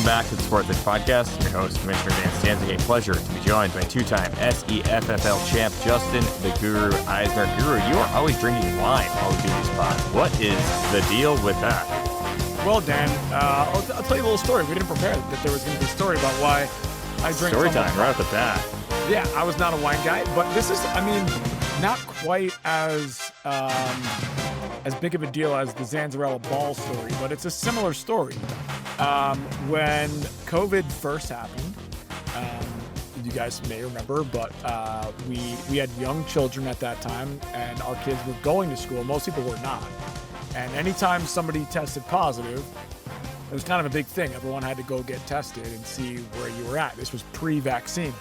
Welcome back to the Sports Edge Podcast. Your host, Commissioner Dan Stanzik. A pleasure to be joined by two-time SEFFL champ Justin the Guru Eisner. Guru, you are always drinking wine while we do these pods. What is the deal with that? Well, Dan, I'll tell you a little story. We didn't prepare that there was going to be a story about why I drink. Story time, right off the bat. Yeah, I was not a wine guy, but this is, not quite as big of a deal as the Zanzarella ball story, but it's a similar story. When COVID first happened, you guys may remember, but we had young children at that time, and our kids were going to school. Most people were not. And anytime somebody tested positive, it was kind of a big thing. Everyone had to go get tested and see where you were at. This was pre-vaccine.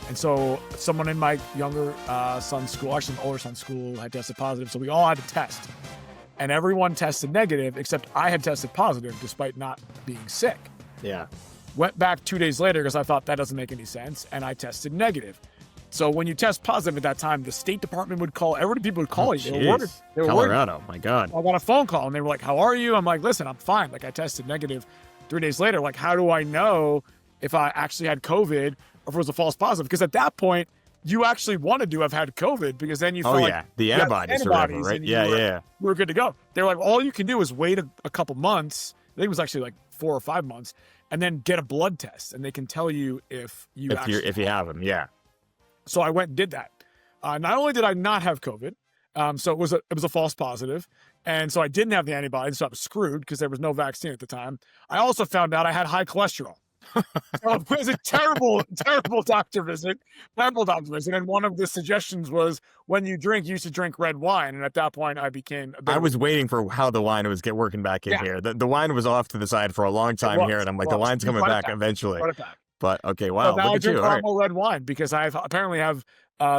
And so someone in my younger son's school, actually my older son's school, had tested positive. So we all had to test. And everyone tested negative, except I had tested positive despite not being sick. Yeah. Went back 2 days later because I thought that doesn't make any sense, and I tested negative. So when you test positive at that time, the State Department would call, people would call you. They were worried. Colorado, my God. I got a phone call, and they were like, how are you? I'm like, listen, I'm fine. Like, I tested negative 3 days later. Like, how do I know if I actually had COVID or if it was a false positive? Because at that point, you actually wanted to have had COVID because then you felt like the antibodies or whatever, right? Yeah. We're good to go. They're like, all you can do is wait a couple months. I think it was actually like 4 or 5 months, and then get a blood test, and they can tell you if you have them. Yeah. So I went and did that. Not only did I not have COVID, so it was a false positive, and so I didn't have the antibodies, so I was screwed because there was no vaccine at the time. I also found out I had high cholesterol. So it was a terrible doctor visit. And one of the suggestions was when you drink, you should drink red wine. And at that point, I was waiting for how the wine was working back in here. The wine was off to the side for a long time here, and I'm like, the wine's coming back eventually. But okay, wow. So now I drink caramel red wine because I apparently have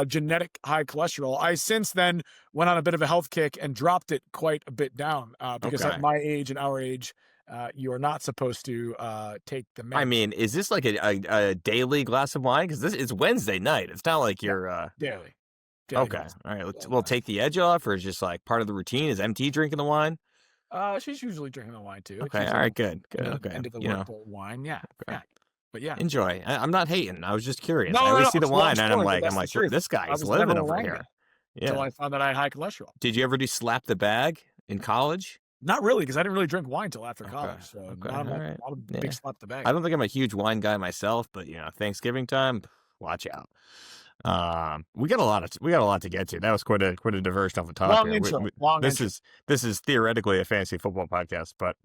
genetic high cholesterol. I since then went on a bit of a health kick and dropped it quite a bit down because at my age and our age, you are not supposed to take the meds. I mean, is this like a daily glass of wine? Because this is Wednesday night. It's not like you're daily. Okay, all right. We'll take the edge off, or is just like part of the routine? Is MT drinking the wine? She's usually drinking the wine too. Okay, all right, good. Okay, end of the work wine, yeah. Okay. Yeah. But yeah, enjoy. I'm not hating. I was just curious. I always see the wine, and I'm like, this guy's living over here. Yeah. Until I found that I had high cholesterol. Did you ever do slap the bag in college? Not really, because I didn't really drink wine until after college. So not right. a big slap the bag. I don't think I'm a huge wine guy myself, but Thanksgiving time, watch out. We got a lot to get to. That was quite a diversion of a topic. This is theoretically a fantasy football podcast, but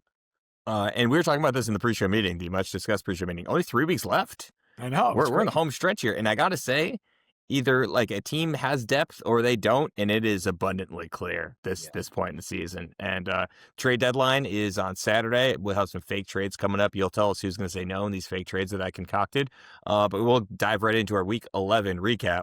and we were talking about this in the pre-show meeting, the much discussed pre-show meeting. Only 3 weeks left. I know. We're in the home stretch here, and I got to say, either like a team has depth or they don't, and it is abundantly clear this point in the season. And trade deadline is on Saturday. We'll have some fake trades coming up. You'll tell us who's going to say no in these fake trades that I concocted. But we'll dive right into our Week 11 recap.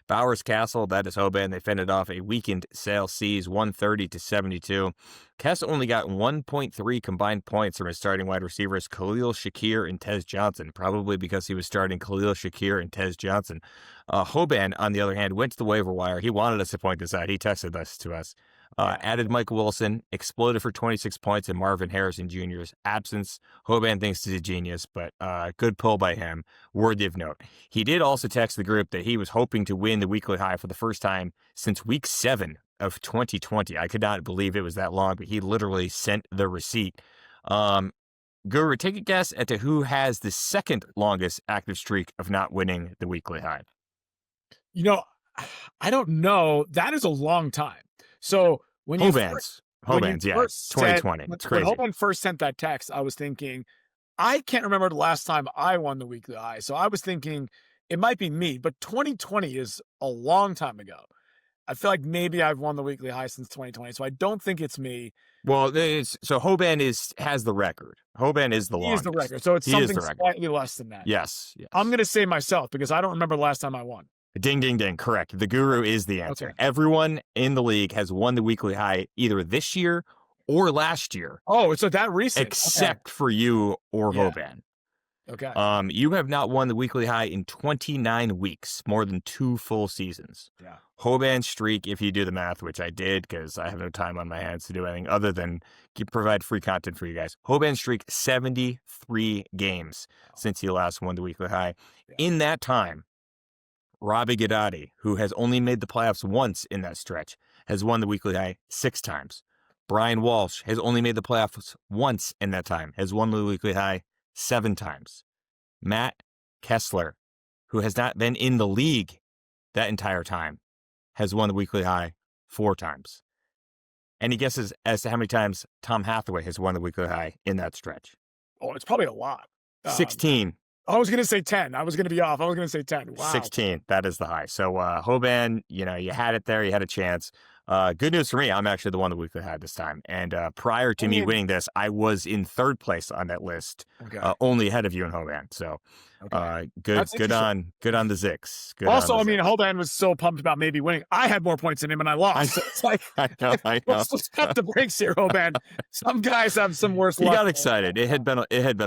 Bowers Castle, that is Hoban. They fended off a weakened Sale Seas 130-72. Kess only got 1.3 combined points from his starting wide receivers, Khalil Shakir and Tez Johnson, probably because he was starting Khalil Shakir and Tez Johnson. Hoban, on the other hand, went to the waiver wire. He wanted us to point this out. He texted this to us. Added Mike Wilson, exploded for 26 points in Marvin Harrison Jr.'s absence. Hoban thinks he's a genius, but good pull by him. Worthy of note. He did also text the group that he was hoping to win the weekly high for the first time since week 7 of 2020. I could not believe it was that long, but he literally sent the receipt. Guru, take a guess at who has the second longest active streak of not winning the weekly high. I don't know. That is a long time. So when Hoban's, 2020. It's crazy. When Hoban first sent that text, I was thinking, I can't remember the last time I won the weekly high. So I was thinking it might be me, but 2020 is a long time ago. I feel like maybe I've won the weekly high since 2020, so I don't think it's me. Well, so Hoban has the record. Hoban is the longest. He is the record, so it's something slightly less than that. Yes. I'm going to say myself because I don't remember the last time I won. Ding, ding, ding. Correct. The Guru is the answer. Okay. Everyone in the league has won the weekly high either this year or last year. Oh, so that recent. Except for you or Hoban. Okay. You have not won the weekly high in 29 weeks, more than 2 full seasons. Yeah. Hoban's streak, if you do the math, which I did because I have no time on my hands to do anything other than provide free content for you guys. Hoban's streak, 73 games since he last won the weekly high. Yeah. In that time, Robbie Goodati, who has only made the playoffs once in that stretch, has won the weekly high 6 times. Brian Walsh has only made the playoffs once in that time, has won the weekly high 7 times. Matt Kessler, who has not been in the league that entire time, has won the weekly high 4 times. Any guesses as to how many times Tom Hathaway has won the weekly high in that stretch? Oh, it's probably a lot. 16. I was going to say 10. I was going to be off. I was going to say 10. Wow. 16. That is the high. So Hoban, you had it there. You had a chance. Good news for me. I'm actually the one the weekly high this time. And prior to me winning this, I was in 3rd place on that list, only ahead of you and Hoban. So good on the Zix. Also, Hoban was so pumped about maybe winning. I had more points than him and I lost. It's like, I know. let's cut the brakes here, Hoban. Some guys have some worse luck. He got excited. It had been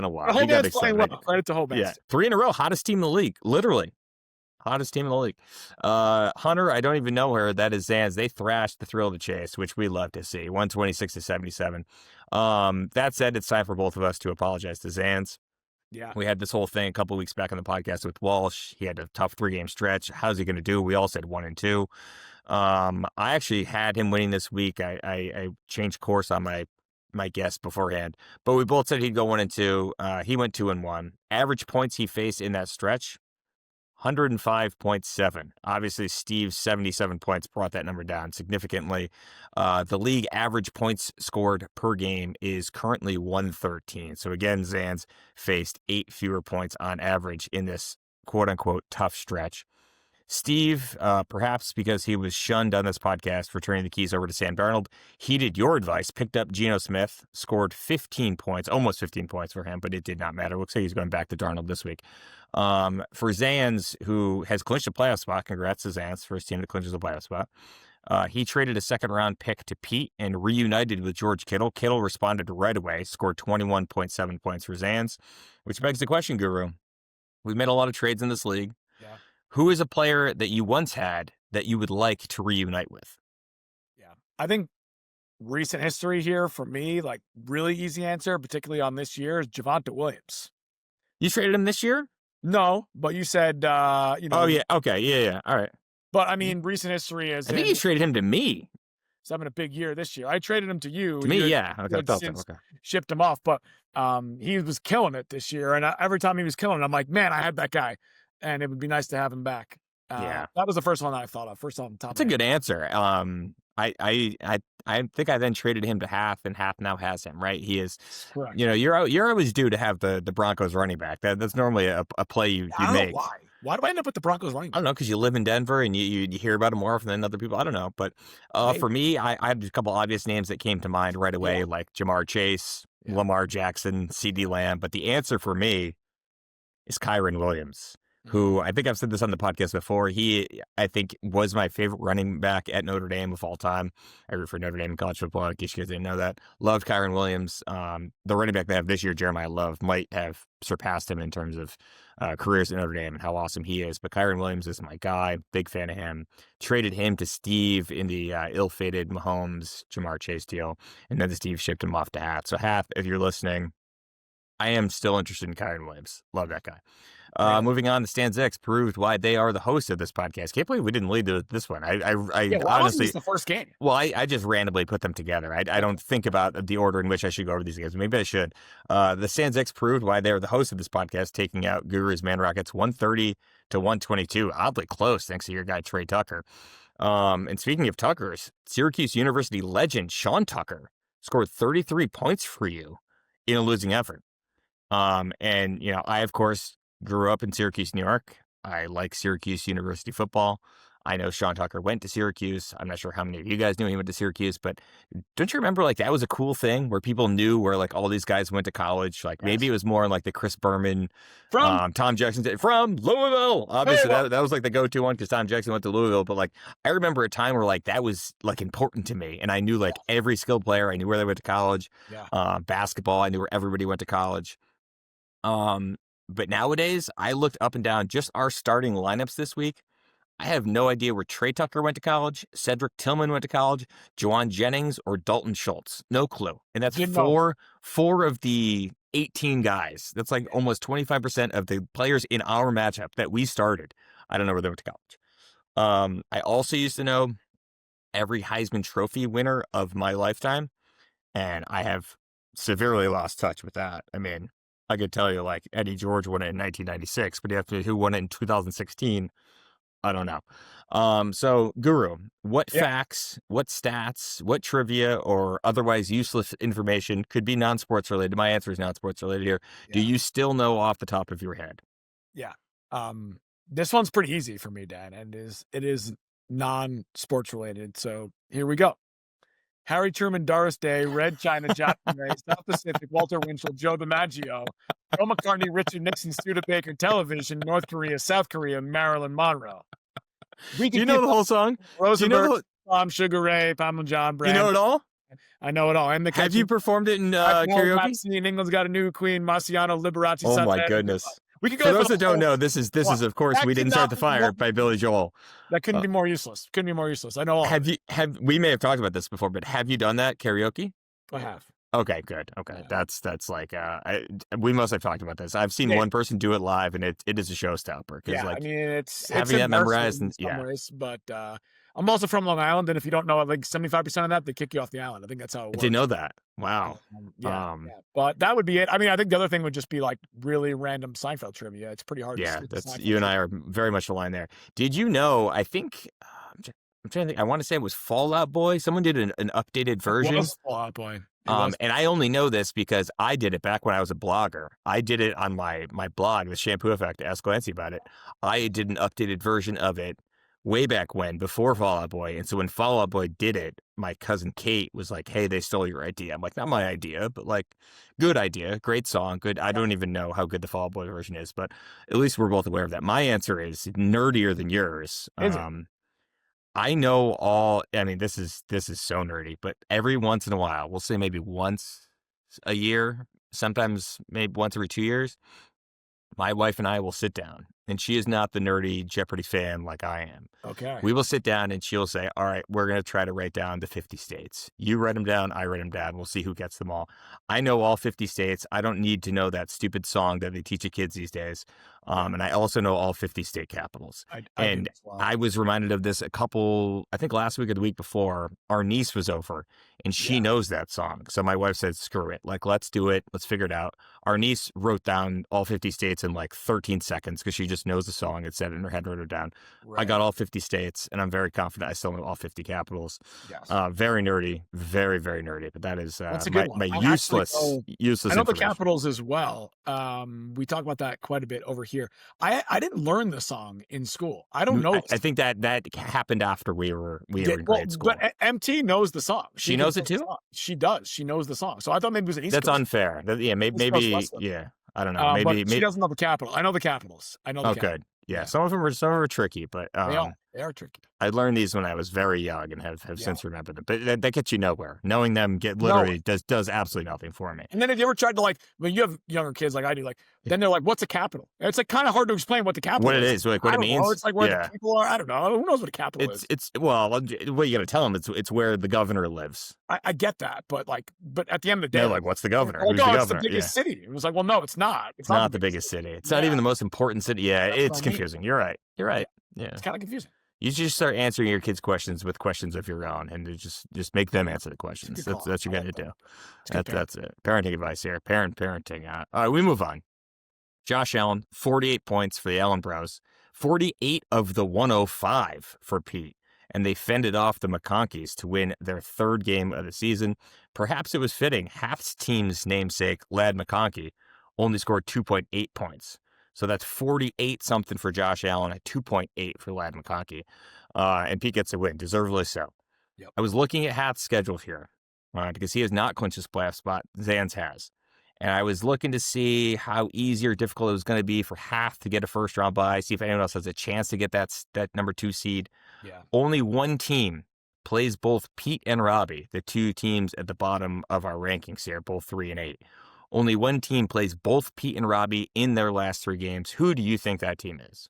a while. He got excited. Well. Credit to Hoban. Yeah. 3 in a row. Hottest team in the league. Literally. Hottest team in the league. Hunter, I don't even know where that is. Zans. They thrashed the Thrill of the Chase, which we love to see. 126-77. That said, it's time for both of us to apologize to Zans. Yeah. We had this whole thing a couple of weeks back on the podcast with Walsh. He had a tough 3-game stretch. How's he going to do? We all said 1 and 2. I actually had him winning this week. I changed course on my guess beforehand, but we both said he'd go 1 and 2. He went 2 and 1. Average points he faced in that stretch, 105.7. Obviously, Steve's 77 points brought that number down significantly. The league average points scored per game is currently 113. So again, Zans faced 8 fewer points on average in this quote-unquote tough stretch. Steve, perhaps because he was shunned on this podcast for turning the keys over to Sam Darnold, heeded your advice, picked up Geno Smith, scored 15 points, almost 15 points for him, but it did not matter. Looks like he's going back to Darnold this week. For Zans, who has clinched a playoff spot, congrats to Zans, first team that clinches a playoff spot. He traded a 2nd-round pick to Pete and reunited with George Kittle. Kittle responded right away, scored 21.7 points for Zans, which begs the question, Guru. We've made a lot of trades in this league. Yeah. Who is a player that you once had that you would like to reunite with? Yeah. I think recent history here for me, like really easy answer, particularly on this year, is Javonte Williams. You traded him this year? No, but you said, Oh, yeah. Okay. Yeah. All right. But I mean, recent history is. I think you traded him to me. He's having a big year this year. I traded him to you. To me, yeah. Okay. Shipped him off, but he was killing it this year. And every time he was killing it, I'm like, man, I had that guy. And it would be nice to have him back. That was the first one I thought of. First on the top. That's a good answer. I think I then traded him to Half, and Half now has him. Right? He is. Correct. You're always due to have the Broncos running back. That's normally a play you make. Why? Why do I end up with the Broncos running back? I don't know, because you live in Denver and you hear about him more often than other people. I don't know, but for me, I had a couple obvious names that came to mind right away, like Jamar Chase, Lamar Jackson, CeeDee Lamb. But the answer for me is Kyren Williams, who I think I've said this on the podcast before. He, I think, was my favorite running back at Notre Dame of all time. I root for Notre Dame in college football, in case you guys didn't know that. Loved Kyren Williams. The running back they have this year, Jeremiah Love, might have surpassed him in terms of careers at Notre Dame and how awesome he is. But Kyren Williams is my guy. Big fan of him. Traded him to Steve in the ill-fated Mahomes, Jamar Chase deal. And then Steve shipped him off to Hat. So Hat, if you're listening, I am still interested in Kyren Williams. Love that guy. Moving on, the Stan's X proved why they are the host of this podcast. Can't believe we didn't lead to this one. I honestly, the first game. Well, I just randomly put them together. I don't think about the order in which I should go over these games. Maybe I should. The Stan's X proved why they are the host of this podcast, taking out Guru's Man Rockets 130-122. Oddly close, thanks to your guy Trey Tucker. And speaking of Tuckers, Syracuse University legend Sean Tucker scored 33 points for you in a losing effort. And I of course grew up in Syracuse, New York. I like Syracuse University football. I know Sean Tucker went to Syracuse. I'm not sure how many of you guys knew he went to Syracuse, but don't you remember that was a cool thing where people knew where all these guys went to college? Maybe it was more like the Chris Berman, from Tom Jackson from Louisville. Obviously that was the go-to one because Tom Jackson went to Louisville. But I remember a time where that was important to me, and I knew every skilled player. I knew where they went to college. Yeah. Basketball, I knew where everybody went to college. But nowadays, I looked up and down just our starting lineups this week. I have no idea where Trey Tucker went to college, Cedric Tillman went to college, Juwan Jennings, or Dalton Schultz. No clue. And that's four of the 18 guys. That's like almost 25% of the players in our matchup that we started. I don't know where they went to college. I also used to know every Heisman Trophy winner of my lifetime, and I have severely lost touch with that. I mean, I could tell you like Eddie George won it in 1996, but who won it in 2016? I don't know. So Guru, what facts, what stats, what trivia, or otherwise useless information could be non-sports related? My answer is non-sports related here. Yeah. Do you still know off the top of your head? Yeah. This one's pretty easy for me, Dan, and it is non-sports related. So here we go. Harry Truman, Doris Day, Red China, Jackson Ray, South Pacific, Walter Winchell, Joe DiMaggio, Joe McCartney, Richard Nixon, Studebaker, Television, North Korea, South Korea, Marilyn Monroe. Do you know the whole song? Rosenberg, Tom, Sugar Ray, Pamela John, Brand. You know it all? I know it all. And have you performed it in karaoke? England's Got a New Queen, Marciano, Liberace. Oh my goodness. We could go for those that don't know, this is of course We Didn't Start the Fire by Billy Joel. That couldn't be more useless. Couldn't be more useless. I know all. We may have talked about this before, but have you done that karaoke? I have. Okay, good. Okay, yeah. That's like we must have talked about this. I've seen one person do it live, and it is a showstopper. Yeah, like, I mean it's having that memorized in some ways, but I'm also from Long Island, and if you don't know, like 75% of that, they kick you off the island. I think that's how it works. I didn't know that. Wow. Yeah. But that would be it. I mean, I think the other thing would just be like really random Seinfeld trivia. It's pretty hard. Yeah, you and I are very much aligned there. Did you know? I think I'm trying to think. I want to say it was Fall Out Boy. Someone did an updated version. It was Fall Out Boy. And I only know this because I did it back when I was a blogger. I did it on my blog, The Shampoo Effect. Ask Clancy about it. I did an updated version of it way back when, before Fall Out Boy. And so when Fall Out Boy did it, my cousin Kate was like, "Hey, they stole your idea." I'm like, "Not my idea, but like, good idea, great song, good." I don't even know how good the Fall Out Boy version is, but at least we're both aware of that. My answer is nerdier than yours. I know all. I mean, this is so nerdy, but every once in a while, we'll say maybe once a year, sometimes maybe once every 2 years, my wife and I will sit down, and she is not the nerdy Jeopardy fan like I am. Okay. We will sit down, and she'll say, "All right, we're going to try to write down the 50 states. You write them down, I write them down. We'll see who gets them all." I know all 50 states. I don't need to know that stupid song that they teach the kids these days. And I also know all 50 state capitals. I was reminded of this I think last week or the week before, our niece was over, and she knows that song. So my wife said, "Screw it. Like, let's do it. Let's figure it out." Our niece wrote down all 50 states in like 13 seconds because she just knows the song and said it in her head, wrote it down. Right. I got all 50 states, and I'm very confident I still know all 50 capitals. Yes. Very nerdy. Very, very nerdy. But that is that's a good my useless I know the capitals as well. We talk about that quite a bit over here. I didn't learn the song in school. I don't know. I think that happened after we were in grade school. But MT knows the song. She knows it too? She does. She knows the song. So I thought maybe it was an East That's Coast. Unfair. Yeah, maybe yeah. I don't know. Maybe she doesn't know the capital. I know the capitals. I know the good. Yeah, some of them are tricky, but they are tricky. I learned these when I was very young and have since remembered them. But that gets you nowhere. Knowing them does absolutely nothing for me. And then if you ever tried to when you have younger kids like I do, then they're like, "What's a capital?" And it's like kind of hard to explain what the capital is. What it is, like what it means. It's like where the people are. I don't know. Who knows what a capital is? Well, what you got to tell them? It's where the governor lives. I get that, but at the end of the day, they're like, "What's the governor? Who's the governor?" It's the biggest city. It was like, well, no, it's not. It's not the biggest city. It's not even the most important city. Yeah, it's confusing. You're right. Yeah, it's kind of confusing. You should just start answering your kids' questions with questions of your own, and just make them answer the questions. That's what you got to do. That's it. Parenting advice here. Parenting. All right, we move on. Josh Allen, 48 points for the Allen Bros, 48 of the 105 for Pete, and they fended off the McConkeys to win their third game of the season. Perhaps it was fitting. Half's team's namesake, Lad McConkey, only scored 2.8 points. So that's 48 something for Josh Allen at 2.8 for Lad McConkey. And Pete gets a win, deservedly so. Yep. I was looking at Hath's schedule here because he has not clinched his playoff spot. Zans has. And I was looking to see how easy or difficult it was going to be for Hath to get a first round bye, see if anyone else has a chance to get that number 2 seed. Yeah. Only one team plays both Pete and Robbie, the two teams at the bottom of our rankings here, both 3 and 8. Only one team plays both Pete and Robbie in their last 3 games. Who do you think that team is?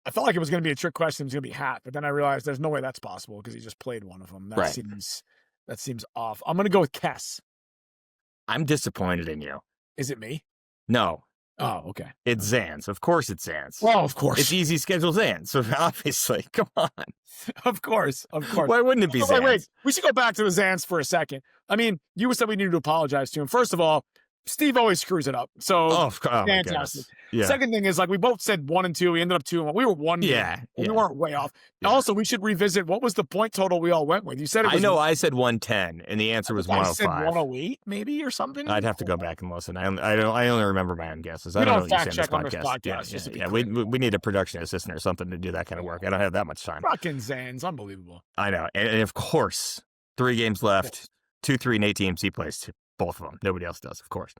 I felt like it was going to be a trick question. It was going to be Hat, but then I realized there's no way that's possible because he just played one of them. That seems off. I'm going to go with Kess. I'm disappointed in you. Is it me? No. Oh, okay. It's Zans. Of course it's Zans. Well, of course. It's easy schedule Zans. So obviously, come on. Of course. Why wouldn't it be Zans? Wait. We should go back to the Zans for a second. I mean, you said we needed to apologize to him. First of all, Steve always screws it up. So fantastic. Yeah. Second thing is, like, we both said 1 and 2. We ended up 2 and 1. We were 1. Yeah. We weren't way off. Yeah. Also, we should revisit what was the point total we all went with. You said it was. I know I said 110, and the answer was 105. I said 108, maybe, or something. I'd have to go back and listen. I only remember my own guesses. I don't don't know fact what you say check in this on podcast. this podcast. Yeah. We need a production assistant or something to do that kind of work. I don't have that much time. Fucking Zans, unbelievable. I know, and of course, 3 games left. 2-3 and 8 teams. He plays both of them. Nobody else does, of course.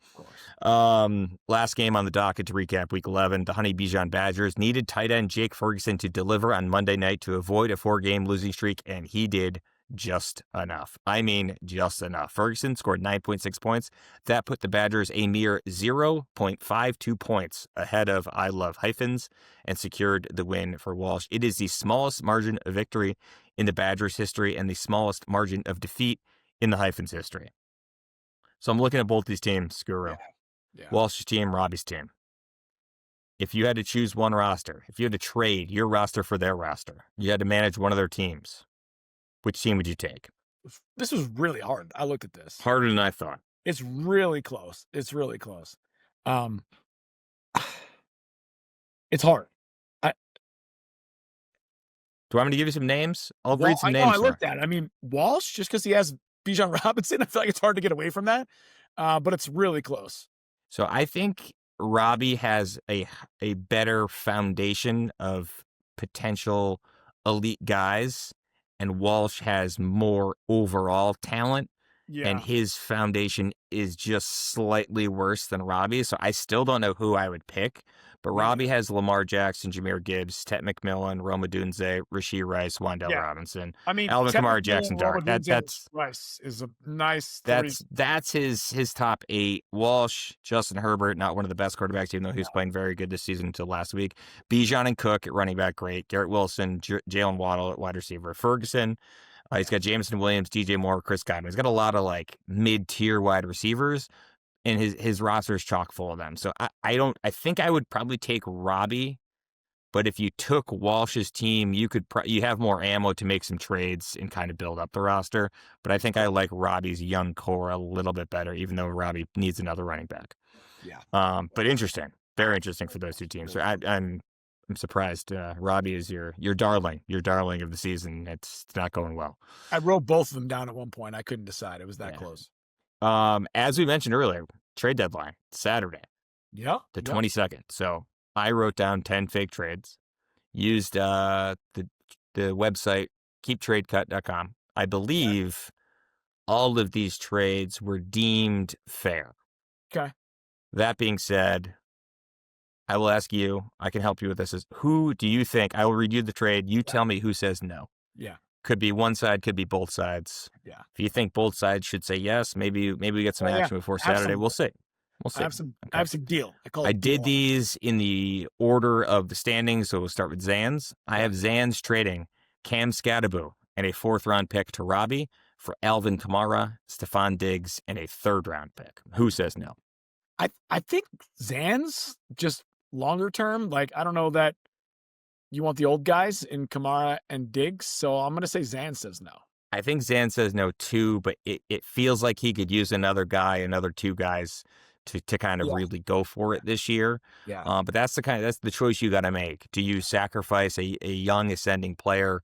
Last game on the docket to recap Week 11. The Honey Bijan Badgers needed tight end Jake Ferguson to deliver on Monday night to avoid a 4-game losing streak, and he did just enough. I mean, just enough. Ferguson scored 9.6 points. That put the Badgers a mere 0.52 points ahead of I Love Hyphens and secured the win for Walsh. It is the smallest margin of victory in the Badgers' history and the smallest margin of defeat in the Hyphens' history. So I'm looking at both these teams, Guru. Yeah. Walsh's team, Robbie's team. If you had to choose one roster, if you had to trade your roster for their roster, you had to manage one of their teams, which team would you take? This was really hard. I looked at this. Harder than I thought. It's really close. It's hard. Do you want me to give you some names? I'll read some names. I looked at it. I mean, Walsh, just because he has Bijan Robinson, I feel like it's hard to get away from that. But it's really close. So I think Robbie has a better foundation of potential elite guys, and Walsh has more overall talent. Yeah. And his foundation is just slightly worse than Robbie. So I still don't know who I would pick. But Robbie has Lamar Jackson, Jahmyr Gibbs, Tet McMillan, Roma Dunze, Rashee Rice, Wan'Dale Robinson. I mean, Alvin Kamara, Jackson Dart. That's Rice is a nice. That's his top 8. Walsh, Justin Herbert, not one of the best quarterbacks, even though he was playing very good this season until last week. Bijan and Cook at running back, great. Garrett Wilson, Jalen Waddle at wide receiver. Ferguson. He's got Jameson Williams, DJ Moore, Chris Godwin. He's got a lot of like mid-tier wide receivers, and his roster is chock full of them. So I think I would probably take Robbie, but if you took Walsh's team, you have more ammo to make some trades and kind of build up the roster. But I think I like Robbie's young core a little bit better, even though Robbie needs another running back. Yeah. But interesting, very interesting for those two teams. So I'm surprised. Robbie is your darling of the season. It's not going well. I wrote both of them down at one point. I couldn't decide. It was that close. As we mentioned earlier, trade deadline Saturday. Yeah. The 22nd. So I wrote down 10 fake trades. Used the website keeptradecut.com. I believe all of these trades were deemed fair. Okay. That being said, I will ask you, I can help you with this, is who do you think, I will read you the trade, you tell me who says no. Yeah. Could be one side, could be both sides. Yeah. If you think both sides should say yes, maybe we get some action before Saturday. We'll see. I have some deal. I did these in the order of the standings, so we'll start with Zans. I have Zans trading Cam Scadaboo and a 4th-round pick to Robbie for Alvin Kamara, Stephon Diggs, and a 3rd-round pick. Who says no? I think Zans, just longer term, like, I don't know that you want the old guys in Kamara and Diggs, so I'm going to say Zan says no. I think Zan says no too, but it feels like he could use another 2 guys to kind of really go for it this year. Yeah. But that's the choice you got to make. Do you sacrifice a young ascending player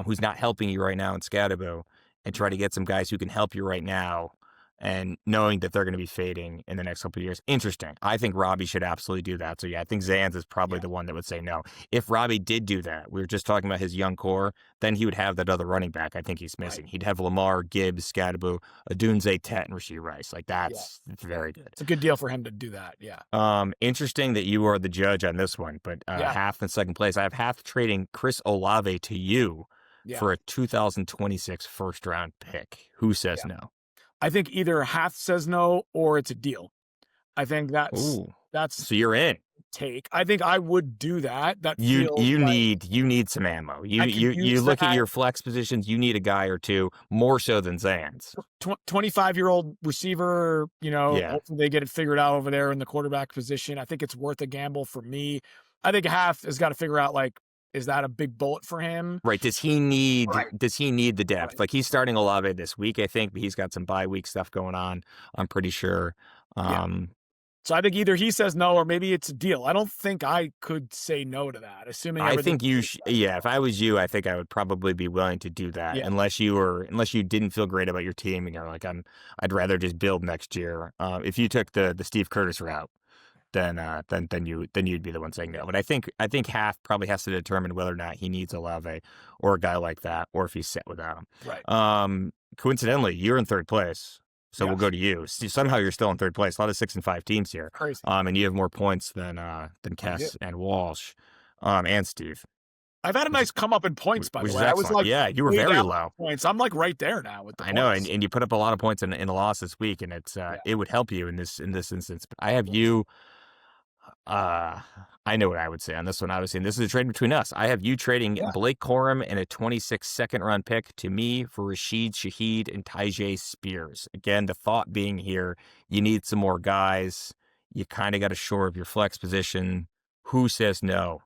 who's not helping you right now in Scadaboo and try to get some guys who can help you right now, and knowing that they're going to be fading in the next couple of years? Interesting. I think Robbie should absolutely do that. So, yeah, I think Zans is probably the one that would say no. If Robbie did do that, we were just talking about his young core, then he would have that other running back I think he's missing. Right. He'd have Lamar, Gibbs, Scadaboo, Adunze, Tet, and Rashee Rice. Like, that's very good. It's a good deal for him to do that, yeah. Interesting that you are the judge on this one, but half in second place. I have half trading Chris Olave to you for a 2026 first-round pick. Who says no? I think either Hath says no or it's a deal. I think that's so you're in. Take. I think I would do that. That You feels need some ammo. I could You use look at that. your flex positions. You need a guy or two more so than Zans. 25-year-old receiver. Yeah. Hopefully they get it figured out over there in the quarterback position. I think it's worth a gamble for me. I think Hath has got to figure out, like, is that a big bullet for him? Right. Does he need the depth? Right. Like, he's starting Olave this week, I think, but he's got some bye week stuff going on, I'm pretty sure. So I think either he says no or maybe it's a deal. I don't think I could say no to that, assuming I think you if I was you, I think I would probably be willing to do that, unless you didn't feel great about your team and you're like, I'd rather just build next year. If you took the Steve Curtis route, then you'd be the one saying no. But I think Half probably has to determine whether or not he needs Olave or a guy like that, or if he's set without him. Right. Coincidentally, you're in third place. So we'll go to you. Somehow you're still in third place. A lot of 6 and 5 teams here. Crazy. And you have more points than Kess and Walsh, and Steve. I've had a nice come up in points, by the way. I was like, you were very low points. I'm like right there now with the points. know, and you put up a lot of points in a loss this week, and it's it would help you in this instance. I have you. I know what I would say on this one. Obviously, and this is a trade between us. I have you trading Blake Corum and a 26 second-round pick to me for Rashid Shaheed and Tyjae Spears. Again, the thought being here, you need some more guys. You kind of got to shore up your flex position. Who says no?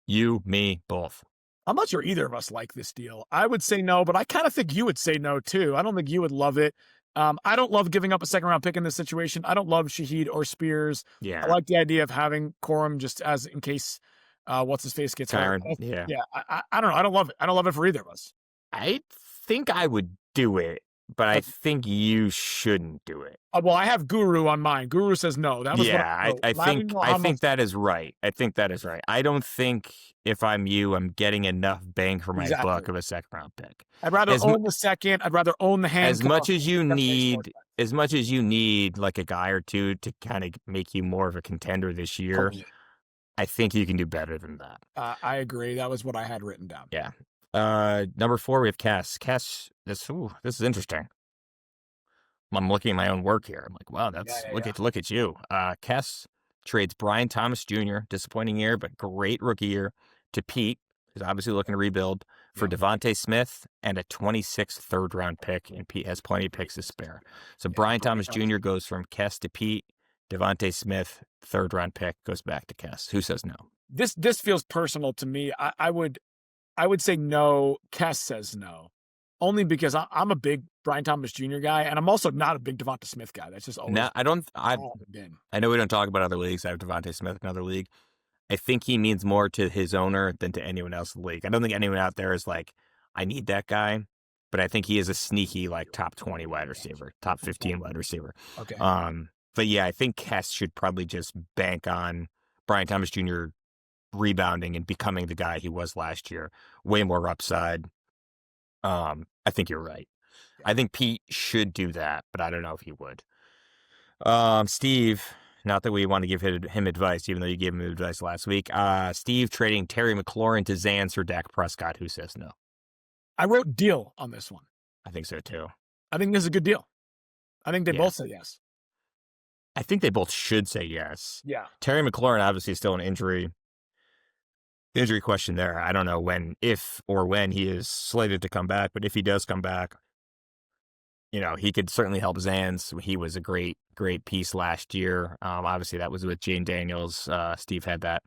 You, me, both. I'm not sure either of us like this deal. I would say no, but I kind of think you would say no too. I don't think you would love it. I don't love giving up a second-round pick in this situation. I don't love Shaheed or Spears. Yeah. I like the idea of having Corum just as in case what's-his-face gets hurt. Yeah. I don't know. I don't love it. I don't love it for either of us. I think I would do it, but I think you shouldn't do it. Well, I have Guru on mine. Guru says no. That was I think that is right. I think that is right. I don't think if I'm you, I'm getting enough bang for my buck of a second-round pick. I'd rather own the second. I'd rather own the hand. As much as you need like a guy or two to kind of make you more of a contender this year, I think you can do better than that. I agree. That was what I had written down. Yeah. Number 4, we have Cass. Cass, this is interesting. I'm looking at my own work here. I'm like, wow, look at you. Cass trades Brian Thomas Jr., disappointing year, but great rookie year, to Pete, who's obviously looking to rebuild, for Devontae Smith and a 26th third-round pick, and Pete has plenty of picks to spare. So Brian Thomas Jr. goes from Cass to Pete. Devontae Smith, third-round pick, goes back to Cass. Who says no? This feels personal to me. I would say no. Cass says no. Only because I'm a big Brian Thomas Jr. guy, and I'm also not a big Devonta Smith guy. That's just always I know we don't talk about other leagues. I have Devonta Smith in another league. I think he means more to his owner than to anyone else in the league. I don't think anyone out there is like, I need that guy, but I think he is a sneaky, like, top 20 wide receiver, top 15 wide receiver. Okay. But yeah, I think Cass should probably just bank on Brian Thomas Jr. rebounding and becoming the guy he was last year. Way more upside. I think you're right. I think Pete should do that, but I don't know if he would. Steve, not that we want to give him advice, even though you gave him advice last week. Steve trading Terry McLaurin to Zans for Dak Prescott. Who says no? I wrote deal on this one. I think so too. I think this is a good deal. I think they both say yes. I think they both should say yes. Yeah. Terry McLaurin obviously is still an injury question there. I don't know if or when he is slated to come back, but if he does come back, he could certainly help Zans. He was a great piece last year. Obviously that was with Jane Daniels. Steve had that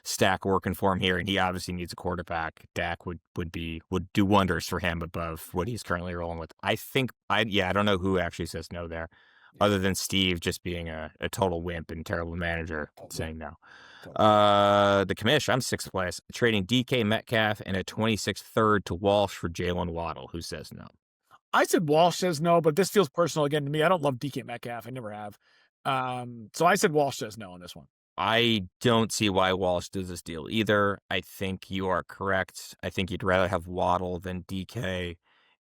stack working for him here, and he obviously needs a quarterback. Dak would do wonders for him above what he's currently rolling with. I don't know who actually says no there, other than Steve just being a total wimp and terrible manager saying no. The Commish, I'm 6th place, trading DK Metcalf and a 26th third to Walsh for Jalen Waddle. Who says no? I said Walsh says no, but this feels personal again to me. I don't love DK Metcalf. I never have. So I said Walsh says no on this one. I don't see why Walsh does this deal either. I think you are correct. I think you'd rather have Waddle than DK.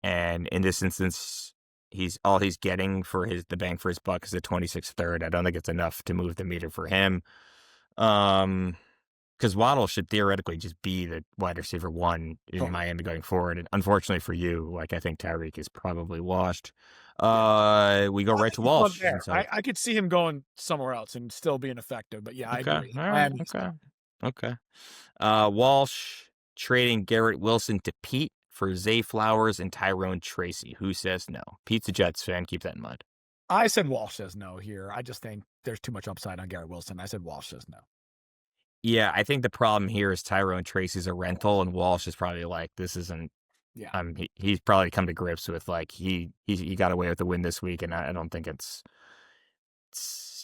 And in this instance, he's getting for the bang for his buck is a 26th third. I don't think it's enough to move the meter for him. Because Waddle should theoretically just be the wide receiver 1 in Miami going forward. And unfortunately for you, I think Tyreek is probably washed. We go right to Walsh. There. So I could see him going somewhere else and still being effective. But yeah, I okay, agree. all right, Miami's okay, no. okay. Walsh trading Garrett Wilson to Pete for Zay Flowers and Tyrone Tracy. Who says no? Pete's a Jets fan. Keep that in mind. I said Walsh says no here. I just think there's too much upside on Garrett Wilson. I said Walsh says no. Yeah, I think the problem here is Tyrone Tracy's a rental, and Walsh is probably like, this isn't. Yeah. He's probably come to grips with like he got away with the win this week, and I don't think it's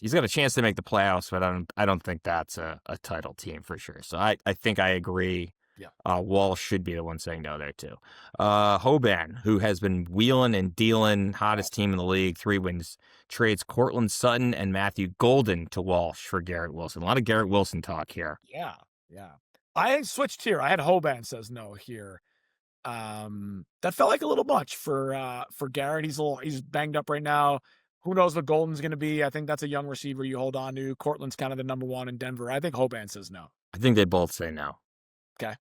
he's got a chance to make the playoffs, but I don't think that's a title team for sure. So I think I agree. Yeah. Walsh should be the one saying no there too. Hoban, who has been wheeling and dealing, hottest team in the league, 3 wins, trades Cortland Sutton and Matthew Golden to Walsh for Garrett Wilson. A lot of Garrett Wilson talk here. Yeah. Yeah. I switched here. I had Hoban says no here. That felt like a little much for Garrett. He's banged up right now. Who knows what Golden's going to be? I think that's a young receiver you hold on to. Cortland's kind of the number 1 in Denver. I think Hoban says no. I think they both say no. Okay.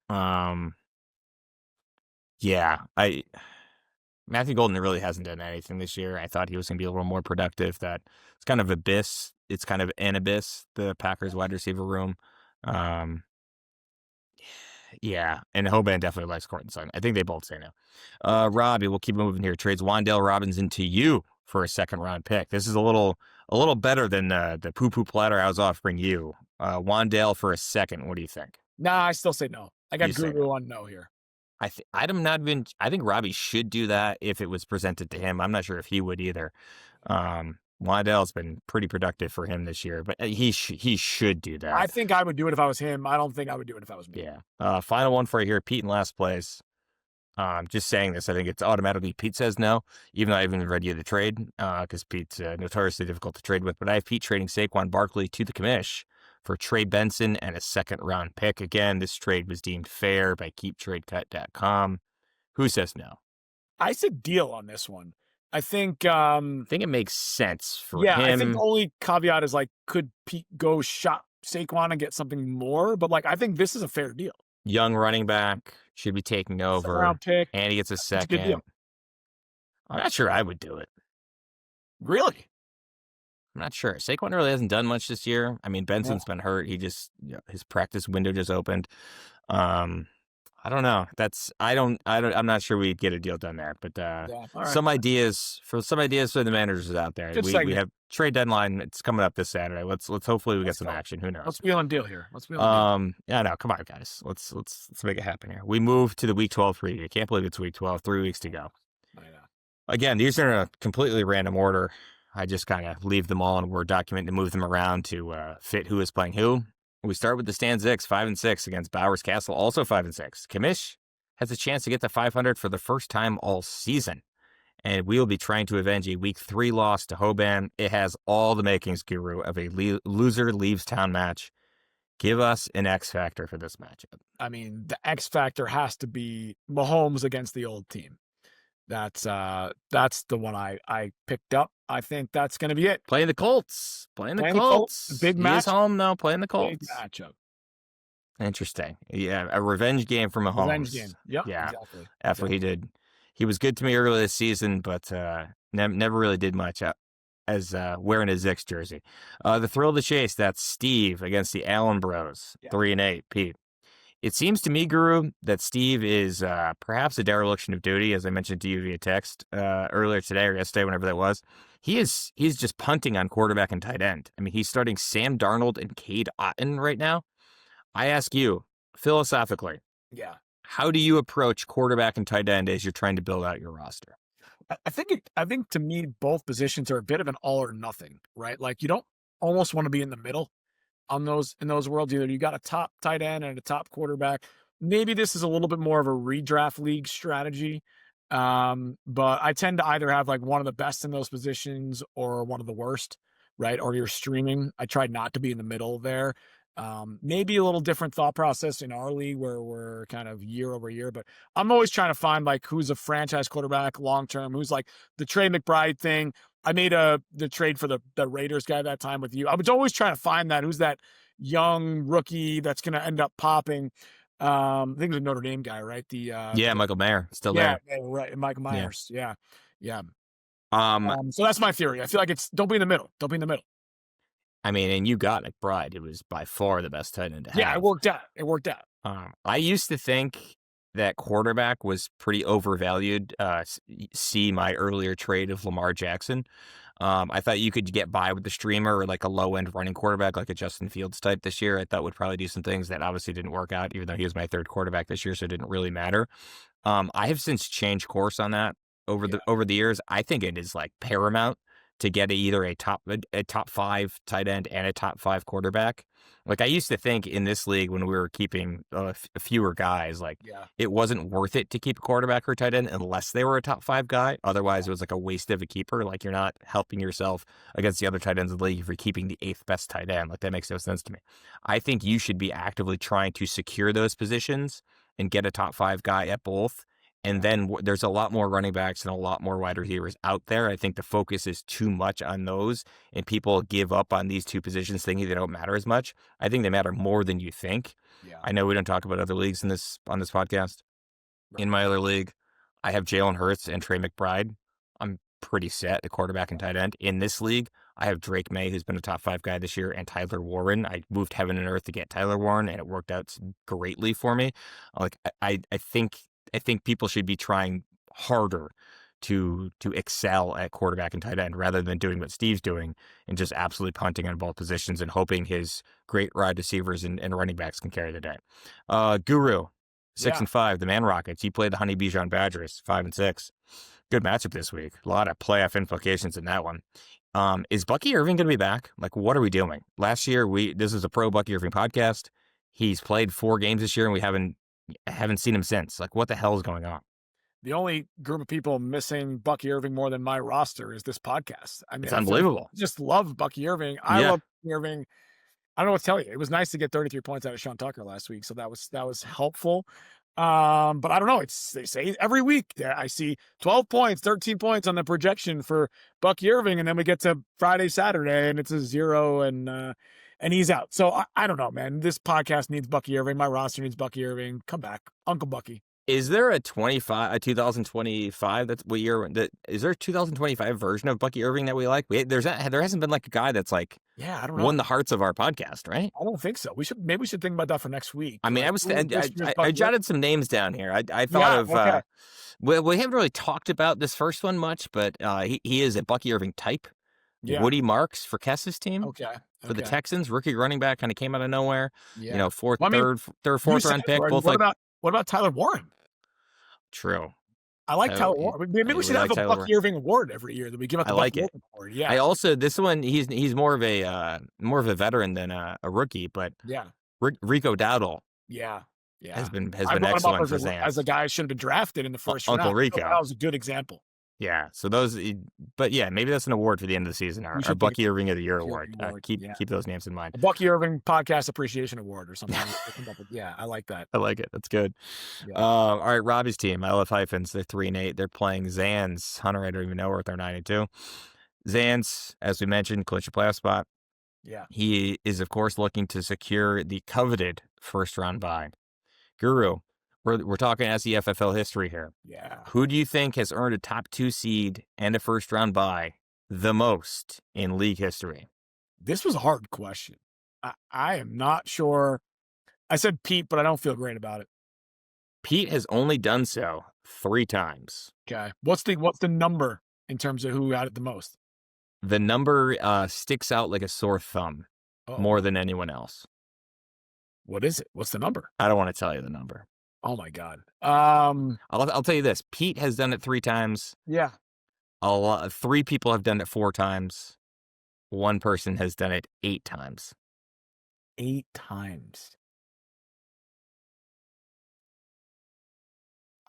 Yeah, Matthew Golden really hasn't done anything this year. I thought he was going to be a little more productive. That it's kind of abyss. It's kind of an abyss, the Packers wide receiver room. Yeah, and Hoban definitely likes Cortland Sutton. I think they both say no. Robbie, we'll keep moving here. Trades Wan'Dale Robinson to you for a 2nd-round pick. This is a little better than the poo-poo platter I was offering you. Wan'Dale for a 2nd. What do you think? Nah, I still say no. I got You say Guru on no here. I think Robbie should do that if it was presented to him. I'm not sure if he would either. Wan'Dale's been pretty productive for him this year, but he should do that. I think I would do it if I was him. I don't think I would do it if I was me. Yeah. Final one for you here. Pete in last place. Just saying this, I think it's automatically Pete says no, even though I haven't read you the trade, because Pete's notoriously difficult to trade with. But I have Pete trading Saquon Barkley to the Commish for Trey Benson and a 2nd-round pick. Again, this trade was deemed fair by KeepTradeCut.com. Who says no? I said deal on this one. I think it makes sense for him. I think the only caveat is like, could Pete go shop Saquon and get something more? But like, I think this is a fair deal. Young running back should be taking over, 2nd-round pick, and he gets a 2nd. Good deal. I'm not sure I would do it. Really? I'm not sure. Saquon really hasn't done much this year. I mean, Benson's been hurt. He just his practice window just opened. I don't know. I'm not sure we'd get a deal done there. But some ideas for the managers out there. We have trade deadline. It's coming up this Saturday. Let's hopefully we get some action. Who knows? Let's wheel and deal here. Yeah, no, come on, guys. Let's make it happen here. We move to the Week 12 preview. I can't believe it's Week 12. 3 weeks to go. Again, these are in a completely random order. I just kind of leave them all in a Word document and move them around to fit who is playing who. We start with the Stan Zix, 5-6 against Bowers Castle, also 5-6. Commish has a chance to get to 500 for the first time all season, and we will be trying to avenge a Week 3 loss to Hoban. It has all the makings, Guru, of a loser leaves town match. Give us an X factor for this matchup. I mean, the X factor has to be Mahomes against the old team. That's the one I picked up. I think that's going to be it. Playing the Colts. Playing the Colts. Big match. He's home now. Playing the Colts. Big matchup. Interesting. Yeah, a revenge game for Mahomes. Revenge game. Yep. Yeah. Exactly. After he was good to me earlier this season, but never really did much as wearing a Zix jersey. The thrill of the chase. That's Steve against the Allen Bros. 3-8. Pete. It seems to me, Guru, that Steve is perhaps a dereliction of duty, as I mentioned to you via text earlier today or yesterday, whenever that was. He's just punting on quarterback and tight end. I mean, he's starting Sam Darnold and Cade Otton right now. I ask you, philosophically, how do you approach quarterback and tight end as you're trying to build out your roster? I think to me, both positions are a bit of an all or nothing, right? Like you don't almost want to be in the middle. In those worlds, either you got a top tight end and a top quarterback. Maybe this is a little bit more of a redraft league strategy. But I tend to either have like one of the best in those positions or one of the worst, right? Or you're streaming. I tried not to be in the middle there. Maybe a little different thought process in our league where we're kind of year over year, but I'm always trying to find like who's a franchise quarterback long-term, who's like the Trey McBride thing. I made the trade for the Raiders guy that time with you. I was always trying to find that. Who's that young rookie that's going to end up popping? I think it was a Notre Dame guy, right? Michael Mayer, still there. Yeah, right. Michael Myers. Yeah. So that's my theory. I feel like don't be in the middle. Don't be in the middle. I mean, and you got McBride. It was by far the best tight end to have. Yeah, it worked out. It worked out. I used to think that quarterback was pretty overvalued. See my earlier trade of Lamar Jackson. I thought you could get by with the streamer or like a low-end running quarterback like a Justin Fields type this year. I thought would probably do some things that obviously didn't work out, even though he was my third quarterback this year, so it didn't really matter. I have since changed course on that over the years. I think it is like paramount to get either a top 5 tight end and a top 5 quarterback. Like I used to think in this league when we were keeping fewer guys, like it wasn't worth it to keep a quarterback or tight end unless they were a top 5 guy. Otherwise, it was like a waste of a keeper. Like you're not helping yourself against the other tight ends of the league if you're keeping the 8th best tight end. Like that makes no sense to me. I think you should be actively trying to secure those positions and get a top 5 guy at both. And then there's a lot more running backs and a lot more wide receivers out there. I think the focus is too much on those, and people give up on these 2 positions thinking they don't matter as much. I think they matter more than you think. Yeah. I know we don't talk about other leagues on this podcast. Right. In my other league, I have Jalen Hurts and Trey McBride. I'm pretty set at quarterback and tight end. In this league, I have Drake May, who's been a top 5 guy this year, and Tyler Warren. I moved heaven and earth to get Tyler Warren, and it worked out greatly for me. Like I think people should be trying harder to excel at quarterback and tight end rather than doing what Steve's doing and just absolutely punting on both positions and hoping his great wide receivers and running backs can carry the day. Guru, 6-5, the Man Rockets. He played the Honey Bijan Badgers, 5-6. Good matchup this week. A lot of playoff implications in that one. Is Bucky Irving going to be back? Like, what are we doing? Last year, this is a pro Bucky Irving podcast. He's played 4 games this year, and we haven't seen him since. Like, what the hell is going on? The only group of people missing Bucky Irving more than my roster is this podcast. I mean, it's unbelievable. I just love Bucky Irving. I love Bucky Irving. I don't know what to tell you. It was nice to get 33 points out of Sean Tucker last week, so that was helpful. But I don't know. They say every week I see 12 points, 13 points on the projection for Bucky Irving, and then we get to Friday, Saturday, and it's a 0 and he's out. So I don't know, man. This podcast needs Bucky Irving. My roster needs Bucky Irving. Come back, Uncle Bucky. Is there a 2025? That's what year? Is there a 2025 version of Bucky Irving that we like? There hasn't been like a guy that's like I don't know, won the hearts of our podcast, right? I don't think so. Maybe we should think about that for next week. I mean, I jotted some names down here. I thought of. Okay. We haven't really talked about this first one much, but he is a Bucky Irving type. Yeah. Woody Marks for Kess's team. Okay. For the Texans, rookie running back, kind of came out of nowhere. Yeah. Fourth round pick. What about Tyler Warren? True. I like Tyler Warren. Maybe we should have a Bucky Irving award every year that we give out the Bucky Irving award. Yeah. I also, this one, he's more of a veteran than a rookie, but Rico Dowdle. Yeah. Has been excellent for Zans. As a guy should have been drafted in the first round. Uncle Rico. That was a good example. Yeah, so maybe that's an award for the end of the season. Our Bucky Irving of the Year award. Keep those names in mind. A Bucky Irving Podcast Appreciation Award or something. I like that. I like it. That's good. Yeah. All right, Robbie's team. I love hyphens. They're 3-8. They're playing Zans. Hunter, I don't even know where they're 9-2. Zans, as we mentioned, clinch a playoff spot. Yeah. He is, of course, looking to secure the coveted first round bye. Guru. We're talking SEFFL history here. Yeah. Who do you think has earned a top 2 seed and a first round bye the most in league history? This was a hard question. I am not sure. I said Pete, but I don't feel great about it. Pete has only done so 3 times. Okay. What's the number in terms of who got it the most? The number sticks out like a sore thumb more than anyone else. What is it? What's the number? I don't want to tell you the number. Oh my God. I'll tell you this. Pete has done it 3 times. Yeah. 3 people have done it 4 times. 1 person has done it 8 times. 8 times.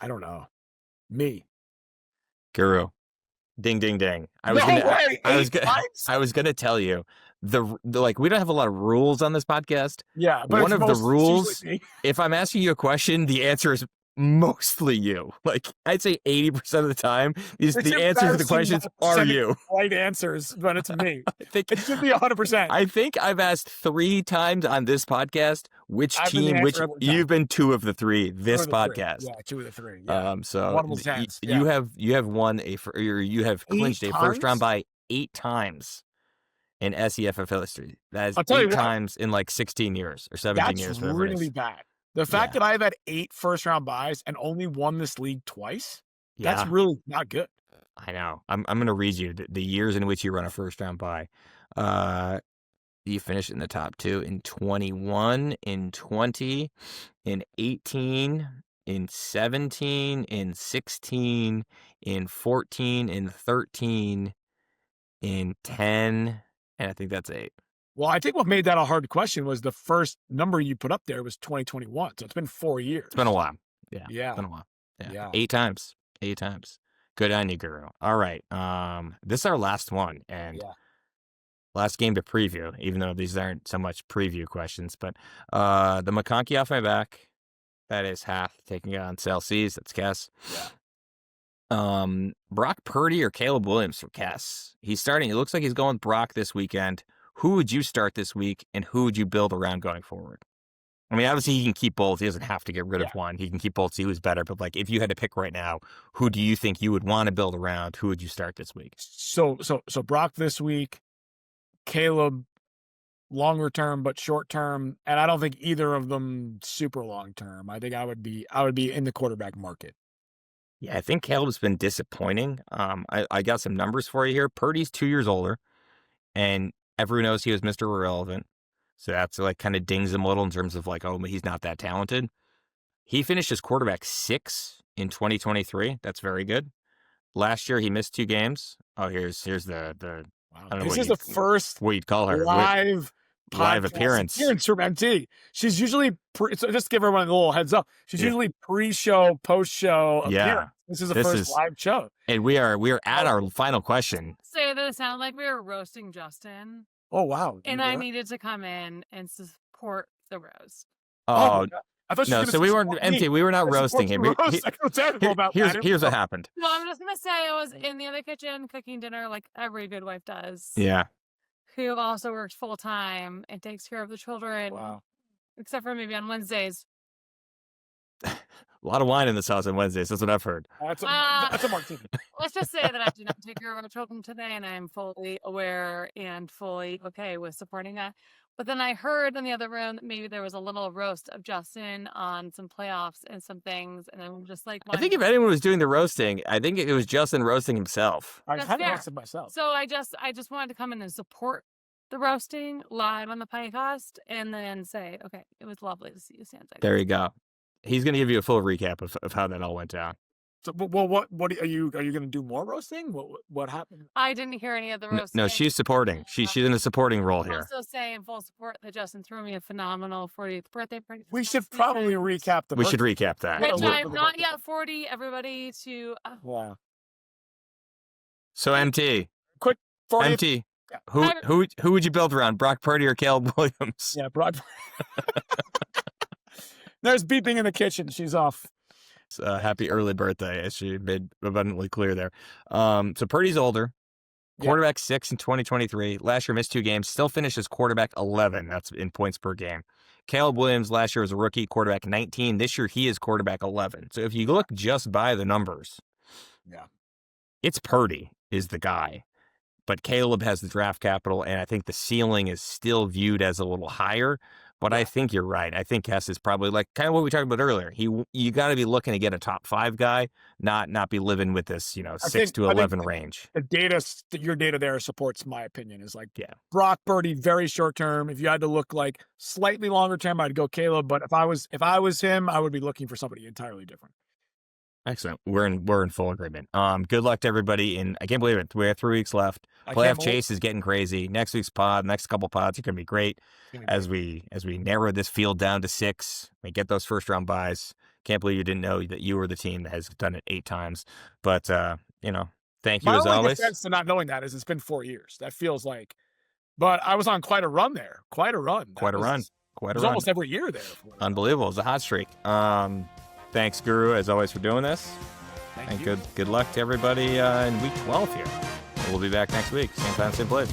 I don't know. Me. Guru. Ding, ding, ding. I was gonna tell you the we don't have a lot of rules on this podcast. Yeah, but one of the rules, if I'm asking you a question, the answer is mostly you. Like, I'd say 80% of the time, the answers to the questions are you. Right answers, but it's me. I think It should be 100%. I think I've asked 3 times on this podcast which team, which you've been 2 of the 3 this podcast. Yeah, 2 of the 3. Yeah. So one of them tense. You have won you have clinched a first round bye 8 times in SEFF history. That is 8 times in like 16 years or 17 years. That's really bad. The fact that I've had 8 first-round buys and only won this league twice, that's really not good. I know. I'm going to read you the years in which you run a first-round buy. You finished in the top 2 in 21, in 20, in 18, in 17, in 16, in 14, in 13, in 10, and I think that's 8. Well, I think what made that a hard question was the first number you put up there was 2021. So it's been 4 years. It's been a while. Yeah. It's been a while. Yeah. 8 times. 8 times. Good on you, Guru. All right. This is our last one. And last game to preview, even though these aren't so much preview questions. But the McConkey off my back. That is Hath taking on Celsius. That's Kess. Brock Purdy or Caleb Williams for Kess. He's starting. It looks like he's going Brock this weekend. Who would you start this week, and who would you build around going forward? I mean, obviously, he can keep both. He doesn't have to get rid of one. He can keep both, see who's better. But, like, if you had to pick right now, who do you think you would want to build around? Who would you start this week? So Brock this week, Caleb longer term, but short term. And I don't think either of them super long term. I think I would be in the quarterback market. Yeah, I think Caleb's been disappointing. I got some numbers for you here. Purdy's 2 years older, and everyone knows he was Mr. Irrelevant. So that's like kind of dings him a little in terms of like, oh, but he's not that talented. He finished as quarterback 6 in 2023. That's very good. Last year he missed 2 games. Oh, here's the wow. I don't know this is the first what you'd call her live appearance from MT. She's usually so just give everyone a little heads up. She's usually pre-show, post-show appearance. This is the first live show. And we are at our final question. Say that it sounded like we were roasting Justin. Oh wow. And I needed to come in and support the roast. Oh, I thought no, so we weren't MT. We were not roasting him. Here's what happened. Well, I'm just gonna say I was in the other kitchen cooking dinner like every good wife does. Yeah. Who also works full time and takes care of the children. Wow. Except for maybe on Wednesdays. A lot of wine in this house on Wednesdays. That's what I've heard. That's a martini. Let's just say that I did not take care of our children today, and I'm fully aware and fully okay with supporting that. But then I heard in the other room that maybe there was a little roast of Justin on some playoffs and some things, and I'm just like, I think if anyone was doing the roasting, I think it was Justin roasting himself. I haven't roasted myself. So I just wanted to come in and support the roasting live on the podcast, and then say, okay, it was lovely to see you, Santa. There you go. He's going to give you a full recap of how that all went down. So, well, what are you going to do more roasting? What happened? I didn't hear any of the roasting. No, she's supporting. She's in a supporting role here. I'm also saying full support that Justin threw me a phenomenal 40th birthday party. We should probably recap the. We should recap that. Which I'm not yet 40. Everybody to. Wow. So MT. Quick 40th. MT. Who would you build around? Brock Purdy or Caleb Williams? Yeah, Brock. There's beeping in the kitchen. She's off. Happy early birthday, as she made abundantly clear there. So Purdy's older. Quarterback 6 in 2023. Last year missed 2 games. Still finished as quarterback 11. That's in points per game. Caleb Williams last year was a rookie, quarterback 19. This year he is quarterback 11. So if you look just by the numbers, it's Purdy is the guy. But Caleb has the draft capital, and I think the ceiling is still viewed as a little higher. But I think you're right. I think Hess is probably like kind of what we talked about earlier. You got to be looking to get a top 5 guy, not be living with this 6 to 11 range. Your data there supports my opinion. Is like Brock Purdy very short term. If you had to look like slightly longer term, I'd go Caleb. But if I was him, I would be looking for somebody entirely different. Excellent. We're in full agreement. Good luck to everybody. And I can't believe it. We have 3 weeks left. Playoff chase is getting crazy. Next week's next couple pods are going to be great as we narrow this field down to 6. We get those first round buys. Can't believe you didn't know that you were the team that has done it 8 times. But thank you as always. My only defense to not knowing that is it's been 4 years. That feels like, but I was on quite a run there. Quite a run. Quite a run. Almost every year there. Unbelievable. It was a hot streak. Thanks, Guru, as always, for doing this. Thank And you. good luck to everybody in week 12 here. And we'll be back next week. Same time, same place.